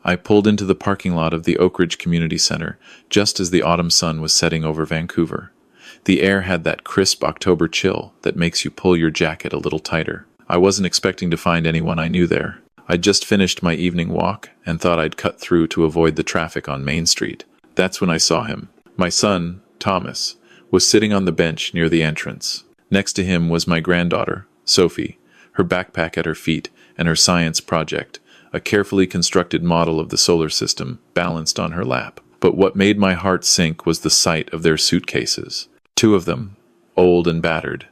I pulled into the parking lot of the Oak Ridge Community Center just as the autumn sun was setting over Vancouver. The air had that crisp October chill that makes you pull your jacket a little tighter. I wasn't expecting to find anyone I knew there. I'd just finished my evening walk and thought I'd cut through to avoid the traffic on Main Street. That's when I saw him. My son, Thomas, was sitting on the bench near the entrance. Next to him was my granddaughter, Sophie, her backpack at her feet and her science project, a carefully constructed model of the solar system, balanced on her lap. But what made my heart sink was the sight of their suitcases. 2 of them, old and battered,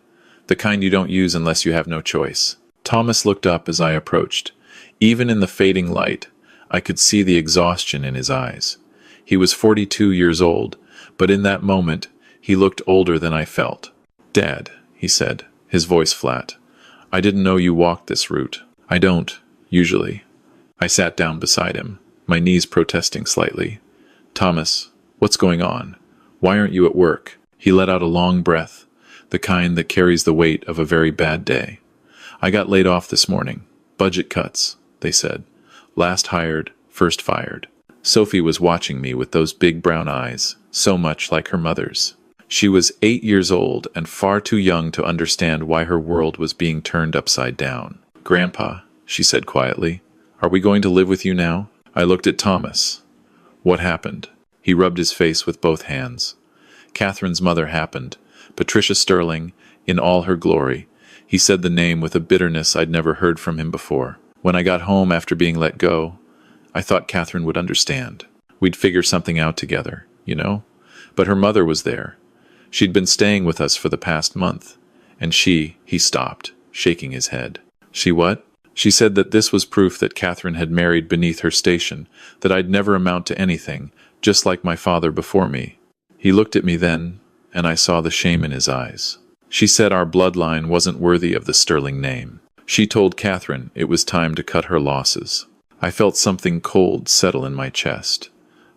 the kind you don't use unless you have no choice. Thomas looked up as I approached. Even in the fading light, I could see the exhaustion in his eyes. He was 42 years old, but in that moment, he looked older than I felt. "Dad," he said, his voice flat, "I didn't know you walked this route." "I don't, usually." I sat down beside him, my knees protesting slightly. "Thomas, what's going on? Why aren't you at work?" He let out a long breath, the kind that carries the weight of a very bad day. "I got laid off this morning. Budget cuts," they said. "Last hired, first fired." Sophie was watching me with those big brown eyes, so much like her mother's. She was 8 years old and far too young to understand why her world was being turned upside down. "Grandpa," she said quietly, "are we going to live with you now?" I looked at Thomas. "What happened?" He rubbed his face with both hands. "Catherine's mother happened. Patricia Sterling, in all her glory." He said the name with a bitterness I'd never heard from him before. "When I got home after being let go, I thought Catherine would understand. We'd figure something out together, you know? But her mother was there. She'd been staying with us for the past month. And he stopped, shaking his head. "She what?" She said that this was proof that Catherine had married beneath her station, that I'd never amount to anything, just like my father before me. He looked at me then, and I saw the shame in his eyes. "She said our bloodline wasn't worthy of the Sterling name. She told Catherine it was time to cut her losses." I felt something cold settle in my chest.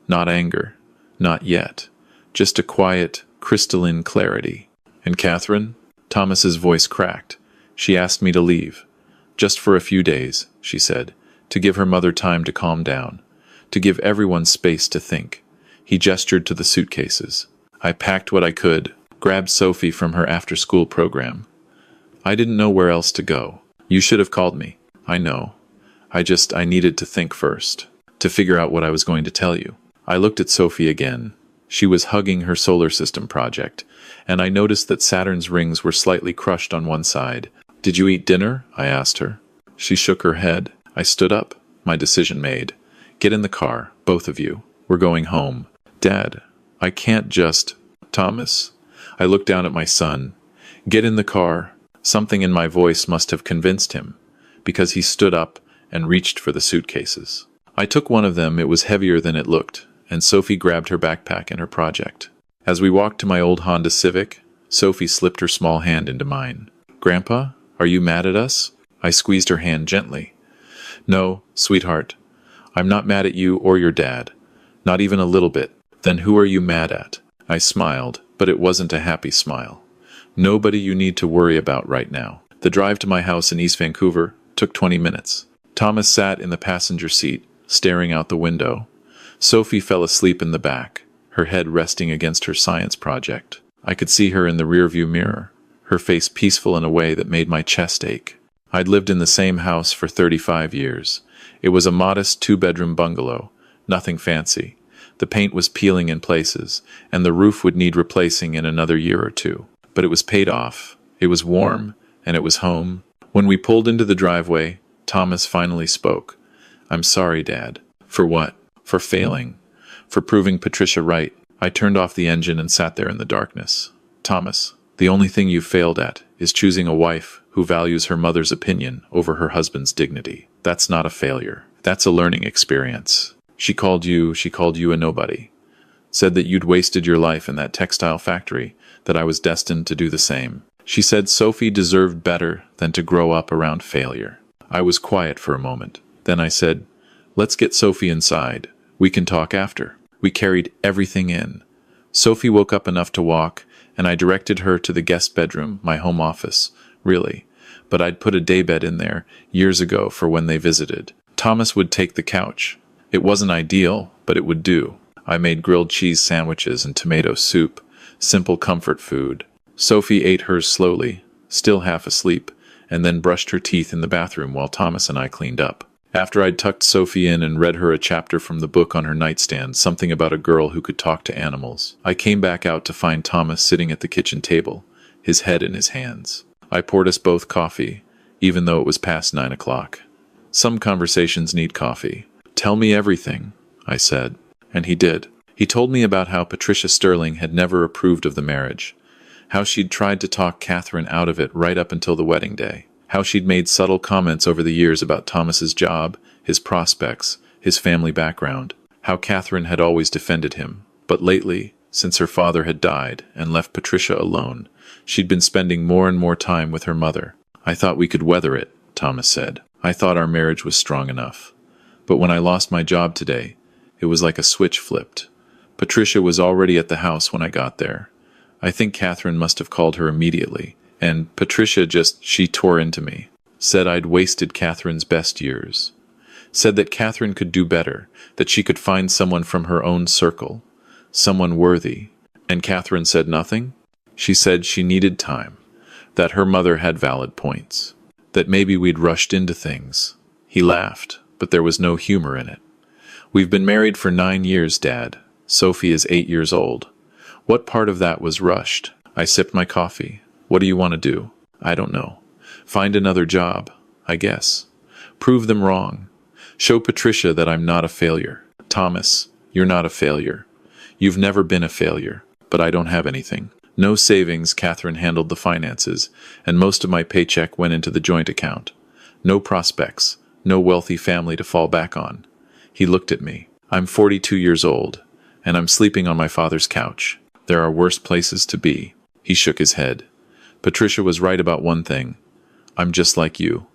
Not anger, not yet, just a quiet, crystalline clarity. "And Catherine?" Thomas's voice cracked. "She asked me to leave. Just for a few days," she said, "to give her mother time to calm down, to give everyone space to think." He gestured to the suitcases. I packed what I could, grabbed Sophie from her after-school program. I didn't know where else to go. "You should have called me." "I know. I needed to think first, to figure out what I was going to tell you." I looked at Sophie again. She was hugging her solar system project, and I noticed that Saturn's rings were slightly crushed on one side. "Did you eat dinner?" I asked her. She shook her head. I stood up, my decision made. "Get in the car, both of you. We're going home." "Dad, I can't just—" "Thomas?" I looked down at my son. "Get in the car." Something in my voice must have convinced him, because he stood up and reached for the suitcases. I took one of them. It was heavier than it looked, and Sophie grabbed her backpack and her project. As we walked to my old Honda Civic, Sophie slipped her small hand into mine. "Grandpa, are you mad at us?" I squeezed her hand gently. "No, sweetheart. I'm not mad at you or your dad. Not even a little bit." "Then who are you mad at?" I smiled, but it wasn't a happy smile. "Nobody you need to worry about right now." The drive to my house in East Vancouver took 20 minutes. Thomas sat in the passenger seat, staring out the window. Sophie fell asleep in the back, her head resting against her science project. I could see her in the rearview mirror, her face peaceful in a way that made my chest ache. I'd lived in the same house for 35 years. It was a modest 2-bedroom bungalow, nothing fancy. The paint was peeling in places, and the roof would need replacing in another year or 2. But it was paid off. It was warm, and it was home. When we pulled into the driveway, Thomas finally spoke. "I'm sorry, Dad." "For what?" "For failing. For proving Patricia right." I turned off the engine and sat there in the darkness. "Thomas, the only thing you failed at is choosing a wife who values her mother's opinion over her husband's dignity. That's not a failure. That's a learning experience. She called you a nobody. Said that you'd wasted your life in that textile factory, that I was destined to do the same. She said Sophie deserved better than to grow up around failure." I was quiet for a moment. Then I said, "Let's get Sophie inside. We can talk after." We carried everything in. Sophie woke up enough to walk, and I directed her to the guest bedroom, my home office, really. But I'd put a daybed in there years ago for when they visited. Thomas would take the couch. It wasn't ideal, but it would do. I made grilled cheese sandwiches and tomato soup, simple comfort food. Sophie ate hers slowly, still half asleep, and then brushed her teeth in the bathroom while Thomas and I cleaned up. After I'd tucked Sophie in and read her a chapter from the book on her nightstand, something about a girl who could talk to animals, I came back out to find Thomas sitting at the kitchen table, his head in his hands. I poured us both coffee, even though it was past 9 o'clock. Some conversations need coffee. "Tell me everything," I said. And he did. He told me about how Patricia Sterling had never approved of the marriage, how she'd tried to talk Catherine out of it right up until the wedding day, how she'd made subtle comments over the years about Thomas's job, his prospects, his family background, how Catherine had always defended him. But lately, since her father had died and left Patricia alone, she'd been spending more and more time with her mother. "I thought we could weather it," Thomas said. "I thought our marriage was strong enough. But when I lost my job today, it was like a switch flipped. Patricia was already at the house when I got there. I think Catherine must have called her immediately, and Patricia she tore into me. Said I'd wasted Catherine's best years. Said that Catherine could do better, that she could find someone from her own circle, someone worthy. And Catherine said nothing? She said she needed time, that her mother had valid points, that maybe we'd rushed into things." He laughed, but there was no humor in it. "We've been married for 9 years, Dad. Sophie is 8 years old. What part of that was rushed?" I sipped my coffee. "What do you want to do?" "I don't know. Find another job, I guess. Prove them wrong. Show Patricia that I'm not a failure." "Thomas, you're not a failure. You've never been a failure. But I don't have anything. No savings." Catherine handled the finances, and most of my paycheck went into the joint account. No prospects, no wealthy family to fall back on. He looked at me. "I'm 42 years old, and I'm sleeping on my father's couch. There are worse places to be." He shook his head. "Patricia was right about one thing. I'm just like you.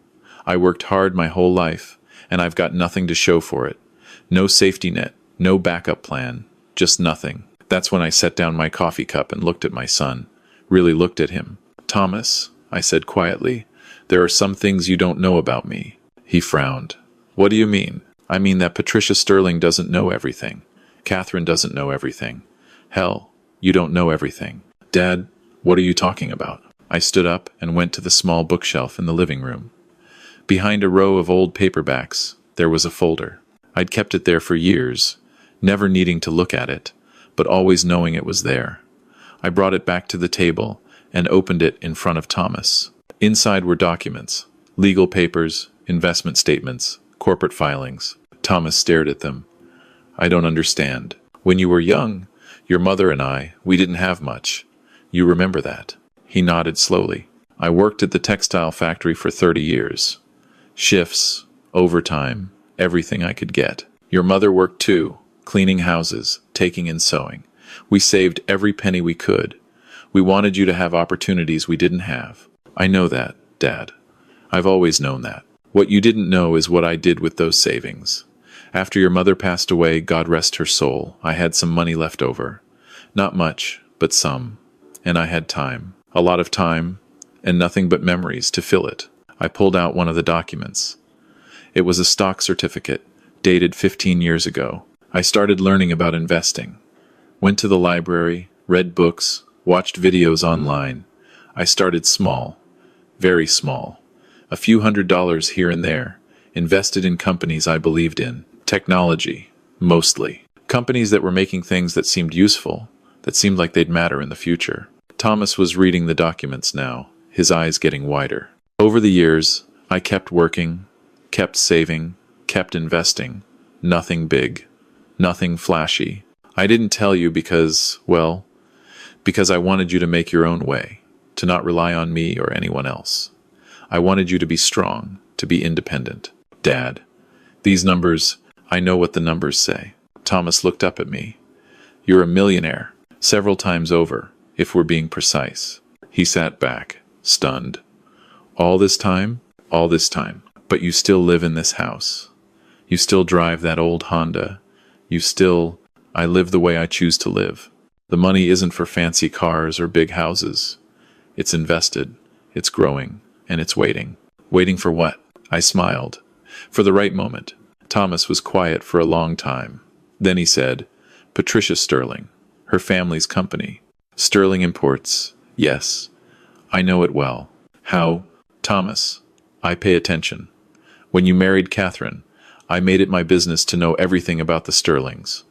I worked hard my whole life, and I've got nothing to show for it. No safety net, no backup plan, just nothing." That's when I set down my coffee cup and looked at my son. Really looked at him. "Thomas," I said quietly, "there are some things you don't know about me." He frowned. "What do you mean?" "I mean that Patricia Sterling doesn't know everything. Catherine doesn't know everything. Hell, you don't know everything." "Dad, what are you talking about?" I stood up and went to the small bookshelf in the living room. Behind a row of old paperbacks, there was a folder. I'd kept it there for years, never needing to look at it, but always knowing it was there. I brought it back to the table and opened it in front of Thomas. Inside were documents, legal papers, investment statements, corporate filings. Thomas stared at them. "I don't understand. When you were young, your mother and we didn't have much. You remember that?" He nodded slowly. "I worked at the textile factory for 30 years. Shifts, overtime, everything I could get. Your mother worked too, cleaning houses, taking in sewing. We saved every penny we could. We wanted you to have opportunities we didn't have. I know that, Dad. I've always known that. What you didn't know is what I did with those savings. After your mother passed away, God rest her soul, I had some money left over. Not much, but some. And I had time. A lot of time, and nothing but memories to fill it." I pulled out one of the documents. It was a stock certificate, dated 15 years ago. I started learning about investing. Went to the library, read books, watched videos online. I started small, very small. A few $100s here and there, invested in companies I believed in. Technology, mostly. Companies that were making things that seemed useful, that seemed like they'd matter in the future. Thomas was reading the documents now, his eyes getting wider. "Over the years, I kept working, kept saving, kept investing. Nothing big. Nothing flashy. I didn't tell you because I wanted you to make your own way, to not rely on me or anyone else. I wanted you to be strong, to be independent. Dad, these numbers, I know what the numbers say." Thomas looked up at me. "You're a millionaire, several times over, if we're being precise." He sat back, stunned. All this time, but you still live in this house. You still drive that old Honda. I live the way I choose to live. The money isn't for fancy cars or big houses. It's invested, it's growing, and it's waiting." "Waiting for what?" I smiled. "For the right moment. Thomas was quiet for a long time. Then he said, Patricia Sterling, her family's company. Sterling Imports. Yes, I know it well. How? Thomas. I pay attention. When you married Catherine, I made it my business to know everything about the Sterlings.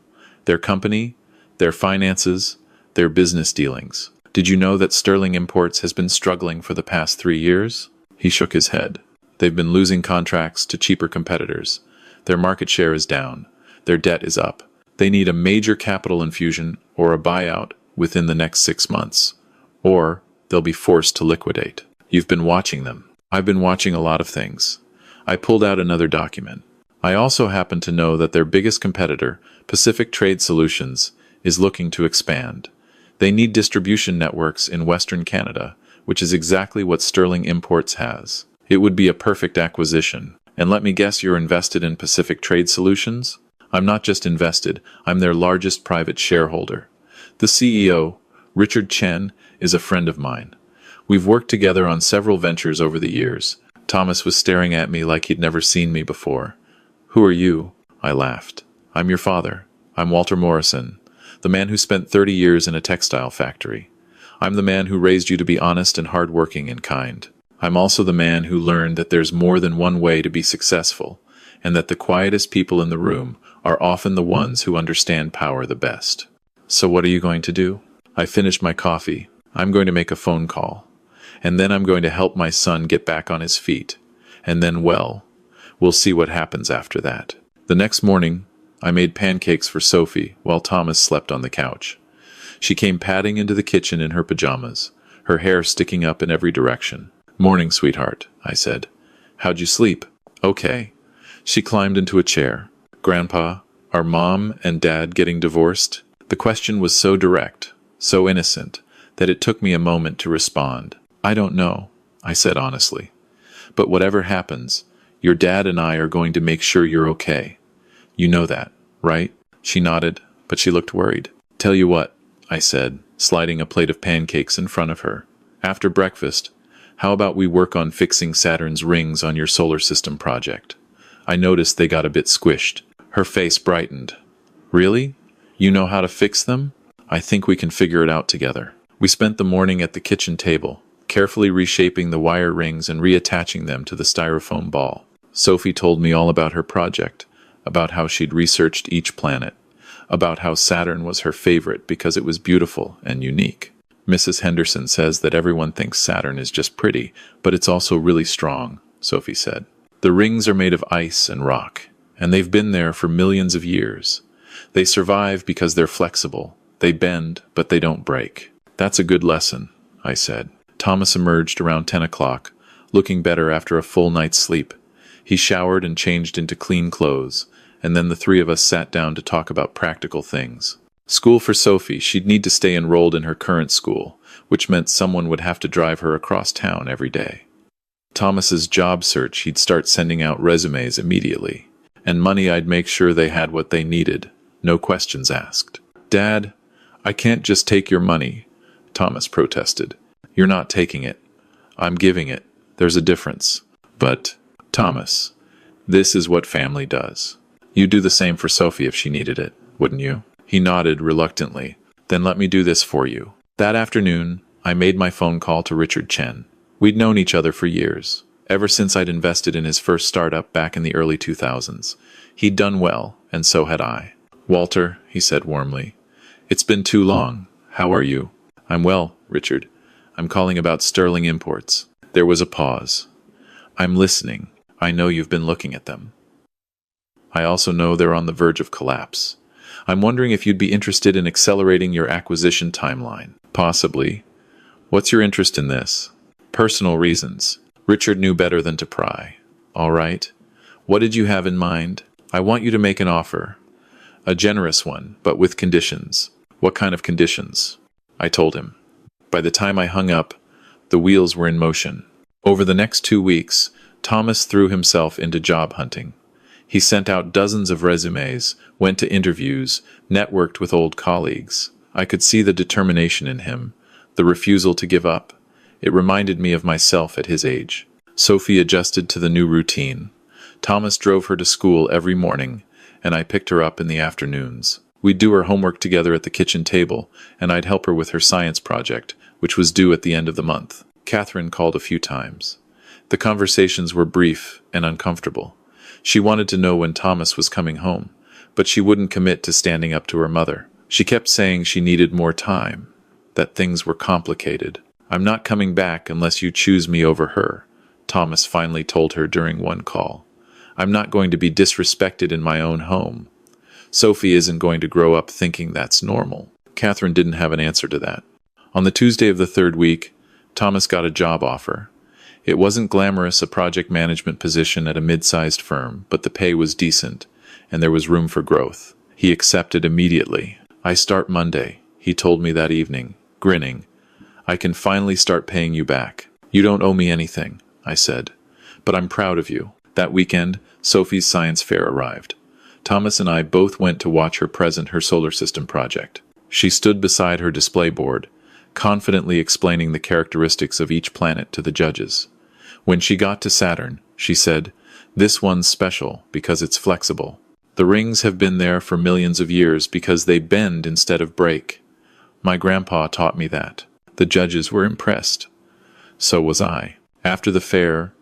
Their company, their finances, their business dealings. Did you know that Sterling Imports has been struggling for the past 3 years? He shook his head. They've been losing contracts to cheaper competitors. Their market share is down. Their debt is up. They need a major capital infusion or a buyout within the next 6 months. Or they'll be forced to liquidate. You've been watching them. I've been watching a lot of things. I pulled out another document. I also happen to know that their biggest competitor, Pacific Trade Solutions, is looking to expand. They need distribution networks in Western Canada, which is exactly what Sterling Imports has. It would be a perfect acquisition. And let me guess, you're invested in Pacific Trade Solutions? I'm not just invested, I'm their largest private shareholder. The CEO, Richard Chen, is a friend of mine. We've worked together on several ventures over the years. Thomas was staring at me like he'd never seen me before. Who are you? I laughed. I'm your father. I'm Walter Morrison, the man who spent 30 years in a textile factory. I'm the man who raised you to be honest and hardworking and kind. I'm also the man who learned that there's more than one way to be successful, and that the quietest people in the room are often the ones who understand power the best. So what are you going to do? I finished my coffee. I'm going to make a phone call. And then I'm going to help my son get back on his feet. And then, well, we'll see what happens after that. The next morning, I made pancakes for Sophie while Thomas slept on the couch. She came padding into the kitchen in her pajamas, her hair sticking up in every direction. Morning, sweetheart, I said. How'd you sleep? Okay. She climbed into a chair. Grandpa, are Mom and Dad getting divorced? The question was so direct, so innocent, that it took me a moment to respond. I don't know, I said honestly. But whatever happens, your dad and I are going to make sure you're okay. You know that, right? She nodded, but she looked worried. Tell you what, I said, sliding a plate of pancakes in front of her. After breakfast, how about we work on fixing Saturn's rings on your solar system project? I noticed they got a bit squished. Her face brightened. Really? You know how to fix them? I think we can figure it out together. We spent the morning at the kitchen table, carefully reshaping the wire rings and reattaching them to the styrofoam ball. Sophie told me all about her project, about how she'd researched each planet, about how Saturn was her favorite because it was beautiful and unique. Mrs. Henderson says that everyone thinks Saturn is just pretty, but it's also really strong, Sophie said. The rings are made of ice and rock, and they've been there for millions of years. They survive because they're flexible. They bend, but they don't break. That's a good lesson, I said. Thomas emerged around 10 o'clock, looking better after a full night's sleep. He showered and changed into clean clothes, and then the three of us sat down to talk about practical things. School for Sophie, she'd need to stay enrolled in her current school, which meant someone would have to drive her across town every day. Thomas's job search, he'd start sending out resumes immediately. And money, I'd make sure they had what they needed, no questions asked. Dad, I can't just take your money, Thomas protested. You're not taking it. I'm giving it. There's a difference. But, Thomas, this is what family does. You'd do the same for Sophie if she needed it, wouldn't you? He nodded reluctantly. Then let me do this for you. That afternoon, I made my phone call to Richard Chen. We'd known each other for years, ever since I'd invested in his first startup back in the early 2000s. He'd done well, and so had I. Walter, he said warmly, it's been too long. How are you? I'm well, Richard. I'm calling about Sterling Imports. There was a pause. I'm listening. I know you've been looking at them. I also know they're on the verge of collapse. I'm wondering if you'd be interested in accelerating your acquisition timeline. Possibly. What's your interest in this? Personal reasons. Richard knew better than to pry. All right. What did you have in mind? I want you to make an offer. A generous one, but with conditions. What kind of conditions? I told him. By the time I hung up, the wheels were in motion. Over the next 2 weeks, Thomas threw himself into job hunting. He sent out dozens of resumes, went to interviews, networked with old colleagues. I could see the determination in him, the refusal to give up. It reminded me of myself at his age. Sophie adjusted to the new routine. Thomas drove her to school every morning, and I picked her up in the afternoons. We'd do her homework together at the kitchen table, and I'd help her with her science project, which was due at the end of the month. Catherine called a few times. The conversations were brief and uncomfortable. She wanted to know when Thomas was coming home, but she wouldn't commit to standing up to her mother. She kept saying she needed more time, that things were complicated. "I'm not coming back unless you choose me over her," Thomas finally told her during one call. "I'm not going to be disrespected in my own home. Sophie isn't going to grow up thinking that's normal." Catherine didn't have an answer to that. On the Tuesday of the third week, Thomas got a job offer. It wasn't glamorous, a project management position at a mid-sized firm, but the pay was decent, and there was room for growth. He accepted immediately. "I start Monday," he told me that evening, grinning. "I can finally start paying you back." "You don't owe me anything," I said, "but I'm proud of you." That weekend, Sophie's science fair arrived. Thomas and I both went to watch her present her solar system project. She stood beside her display board, confidently explaining the characteristics of each planet to the judges. When she got to Saturn, she said, "This one's special because it's flexible. The rings have been there for millions of years because they bend instead of break. My grandpa taught me that." The judges were impressed. So was I. After the fair,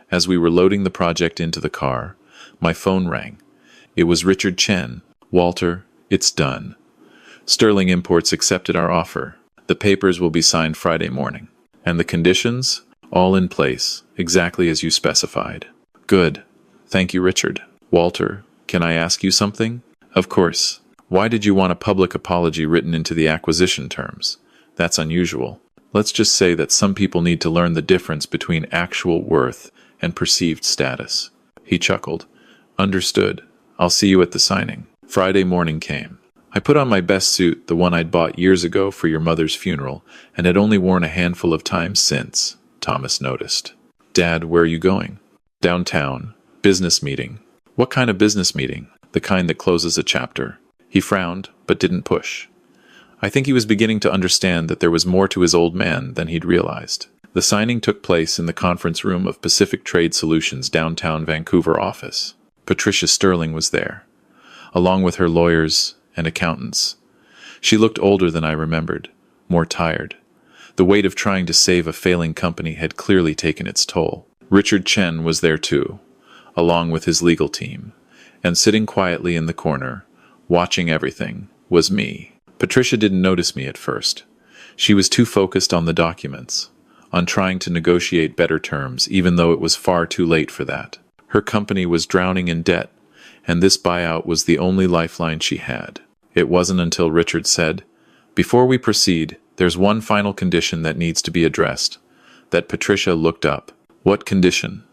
as we were loading the project into the car, my phone rang. It was Richard Chen. "Walter, it's done. Sterling Imports accepted our offer. The papers will be signed Friday morning. And the conditions? All in place, exactly as you specified." "Good. Thank you, Richard." "Walter, can I ask you something?" "Of course. Why did you want a public apology written into the acquisition terms? That's unusual. Let's just say that some people need to learn the difference between actual worth and perceived status." He chuckled. "Understood. I'll see you at the signing." Friday morning came. I put on my best suit, the one I'd bought years ago for your mother's funeral, and had only worn a handful of times since. Thomas noticed. "Dad, where are you going?" "Downtown. Business meeting." "What kind of business meeting?" "The kind that closes a chapter." He frowned, but didn't push. I think he was beginning to understand that there was more to his old man than he'd realized. The signing took place in the conference room of Pacific Trade Solutions' downtown Vancouver office. Patricia Sterling was there, along with her lawyers and accountants. She looked older than I remembered, more tired. The weight of trying to save a failing company had clearly taken its toll. Richard Chen was there too, along with his legal team, and sitting quietly in the corner, watching everything, was me. Patricia didn't notice me at first. She was too focused on the documents, on trying to negotiate better terms, even though it was far too late for that. Her company was drowning in debt, and this buyout was the only lifeline she had. It wasn't until Richard said, "Before we proceed, there's one final condition that needs to be addressed," that Patricia looked up. "What condition?"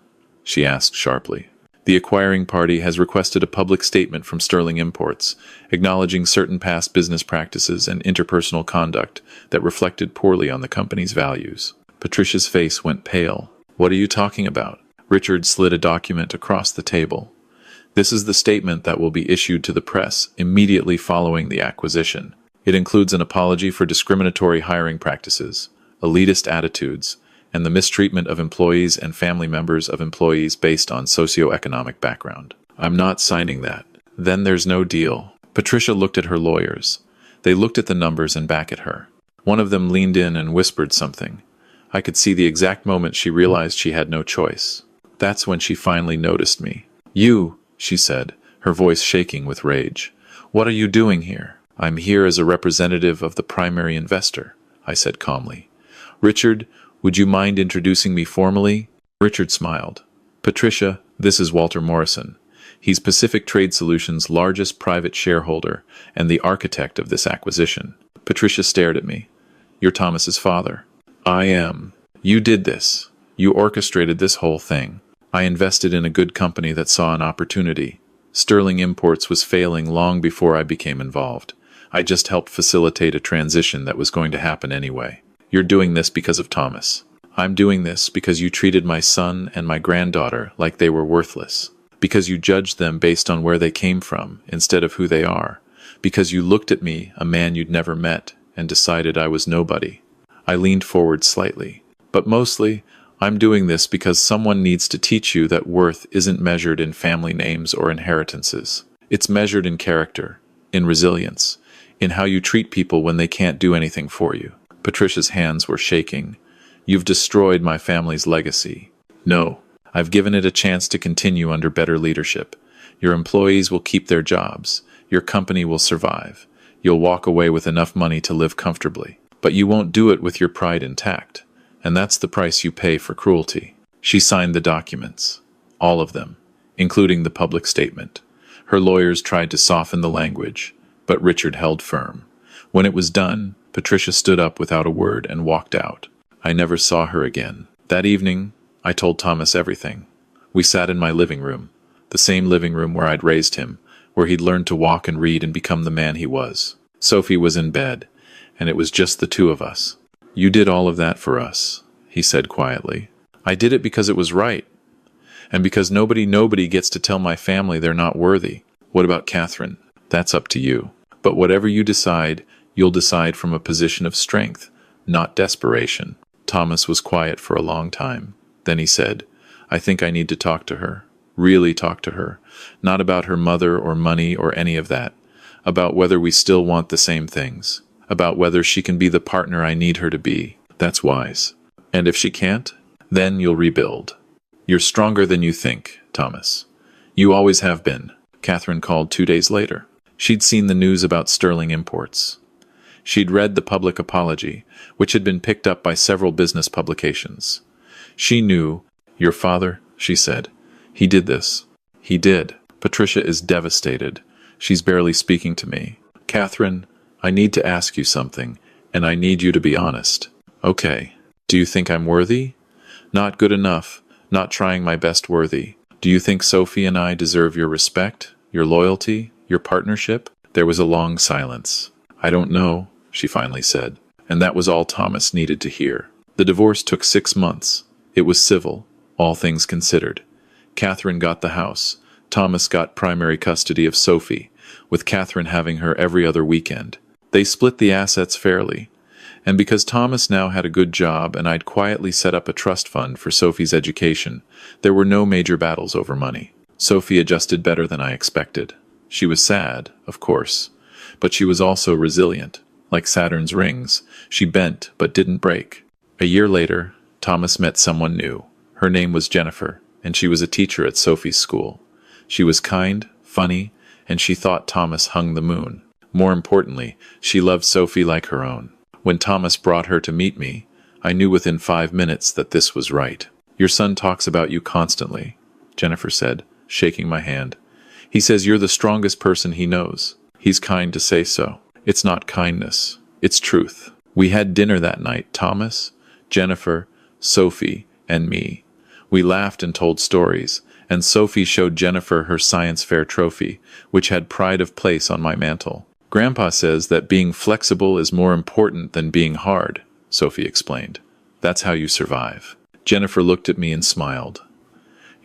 she asked sharply. "The acquiring party has requested a public statement from Sterling Imports, acknowledging certain past business practices and interpersonal conduct that reflected poorly on the company's values." Patricia's face went pale. "What are you talking about?" Richard slid a document across the table. "This is the statement that will be issued to the press immediately following the acquisition. It includes an apology for discriminatory hiring practices, elitist attitudes, and the mistreatment of employees and family members of employees based on socioeconomic background." "I'm not signing that." "Then there's no deal." Patricia looked at her lawyers. They looked at the numbers and back at her. One of them leaned in and whispered something. I could see the exact moment she realized she had no choice. That's when she finally noticed me. "You," she said, her voice shaking with rage. "What are you doing here?" "I'm here as a representative of the primary investor," I said calmly. "Richard, would you mind introducing me formally?" Richard smiled. "Patricia, this is Walter Morrison. He's Pacific Trade Solutions' largest private shareholder and the architect of this acquisition." Patricia stared at me. "You're Thomas's father." "I am." "You did this. You orchestrated this whole thing." "I invested in a good company that saw an opportunity. Sterling Imports was failing long before I became involved. I just helped facilitate a transition that was going to happen anyway. You're doing this because of Thomas. I'm doing this because you treated my son and my granddaughter like they were worthless. Because you judged them based on where they came from instead of who they are. Because you looked at me, a man you'd never met, and decided I was nobody." I leaned forward slightly. "But mostly, I'm doing this because someone needs to teach you that worth isn't measured in family names or inheritances. It's measured in character, in resilience, in how you treat people when they can't do anything for you. Patricia's hands were shaking. You've destroyed my family's legacy. No, I've given it a chance to continue under better leadership. Your employees will keep their jobs. Your company will survive. You'll walk away with enough money to live comfortably. But you won't do it with your pride intact. And that's the price you pay for cruelty. She signed the documents. All of them, including the public statement. Her lawyers tried to soften the language, but Richard held firm. When it was done, Patricia stood up without a word and walked out. I never saw her again. That evening, I told Thomas everything. We sat in my living room, the same living room where I'd raised him, where he'd learned to walk and read and become the man he was. Sophie was in bed, and it was just the two of us. You did all of that for us, he said quietly. I did it because it was right, and because nobody gets to tell my family they're not worthy. What about Catherine? That's up to you. But whatever you decide, you'll decide from a position of strength, not desperation. Thomas was quiet for a long time. Then he said, I think I need to talk to her. Really talk to her. Not about her mother or money or any of that. About whether we still want the same things. About whether she can be the partner I need her to be. That's wise. And if she can't, then you'll rebuild. You're stronger than you think, Thomas. You always have been. Catherine called 2 days later. She'd seen the news about Sterling Imports. She'd read the public apology, which had been picked up by several business publications. She knew, your father, she said. He did this. He did. Patricia is devastated. She's barely speaking to me. Catherine, I need to ask you something, and I need you to be honest. Okay. Do you think I'm worthy? Not good enough. Not trying my best worthy. Do you think Sophie and I deserve your respect, your loyalty, your partnership? There was a long silence. I don't know, she finally said. And that was all Thomas needed to hear. The divorce took 6 months. It was civil, all things considered. Catherine got the house. Thomas got primary custody of Sophie, with Catherine having her every other weekend. They split the assets fairly. And because Thomas now had a good job and I'd quietly set up a trust fund for Sophie's education, there were no major battles over money. Sophie adjusted better than I expected. She was sad, of course, but she was also resilient. Like Saturn's rings, she bent but didn't break. A year later, Thomas met someone new. Her name was Jennifer, and she was a teacher at Sophie's school. She was kind, funny, and she thought Thomas hung the moon. More importantly, she loved Sophie like her own. When Thomas brought her to meet me, I knew within 5 minutes that this was right. Your son talks about you constantly, Jennifer said, shaking my hand. He says you're the strongest person he knows. He's kind to say so. It's not kindness. It's truth. We had dinner that night, Thomas, Jennifer, Sophie, and me. We laughed and told stories, and Sophie showed Jennifer her science fair trophy, which had pride of place on my mantle. Grandpa says that being flexible is more important than being hard, Sophie explained. That's how you survive. Jennifer looked at me and smiled.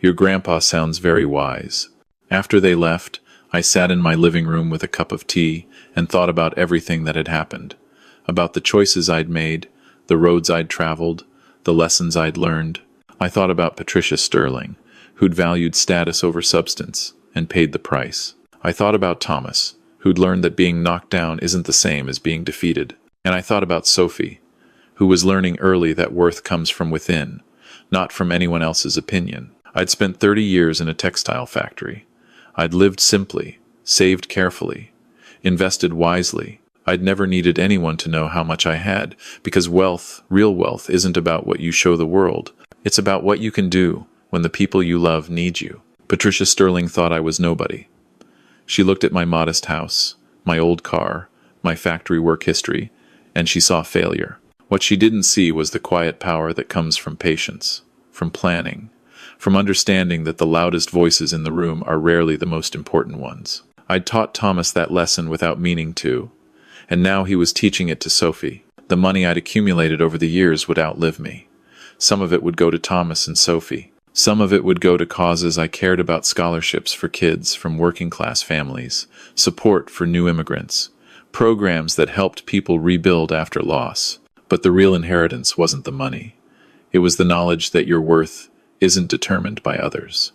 Your grandpa sounds very wise. After they left, I sat in my living room with a cup of tea and thought about everything that had happened. About the choices I'd made, the roads I'd traveled, the lessons I'd learned. I thought about Patricia Sterling, who'd valued status over substance and paid the price. I thought about Thomas, who'd learned that being knocked down isn't the same as being defeated. And I thought about Sophie, who was learning early that worth comes from within, not from anyone else's opinion. I'd spent 30 years in a textile factory. I'd lived simply, saved carefully, invested wisely. I'd never needed anyone to know how much I had, because wealth, real wealth, isn't about what you show the world. It's about what you can do when the people you love need you. Patricia Sterling thought I was nobody. She looked at my modest house, my old car, my factory work history, and she saw failure. What she didn't see was the quiet power that comes from patience, from planning, from understanding that the loudest voices in the room are rarely the most important ones. I'd taught Thomas that lesson without meaning to, and now he was teaching it to Sophie. The money I'd accumulated over the years would outlive me. Some of it would go to Thomas and Sophie. Some of it would go to causes I cared about: scholarships for kids from working-class families, support for new immigrants, programs that helped people rebuild after loss. But the real inheritance wasn't the money. It was the knowledge that your worth isn't determined by others.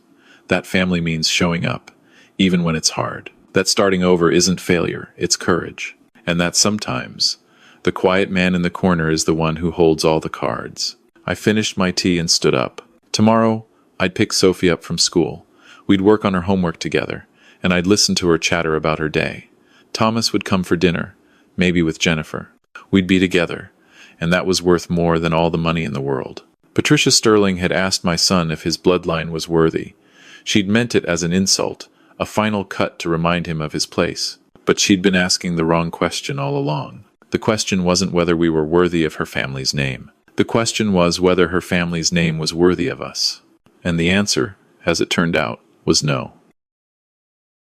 That family means showing up, even when it's hard. That starting over isn't failure, it's courage. And that sometimes, the quiet man in the corner is the one who holds all the cards. I finished my tea and stood up. Tomorrow, I'd pick Sophie up from school. We'd work on her homework together, and I'd listen to her chatter about her day. Thomas would come for dinner, maybe with Jennifer. We'd be together, and that was worth more than all the money in the world. Patricia Sterling had asked my son if his bloodline was worthy. She'd meant it as an insult, a final cut to remind him of his place. But she'd been asking the wrong question all along. The question wasn't whether we were worthy of her family's name. The question was whether her family's name was worthy of us. And the answer, as it turned out, was no.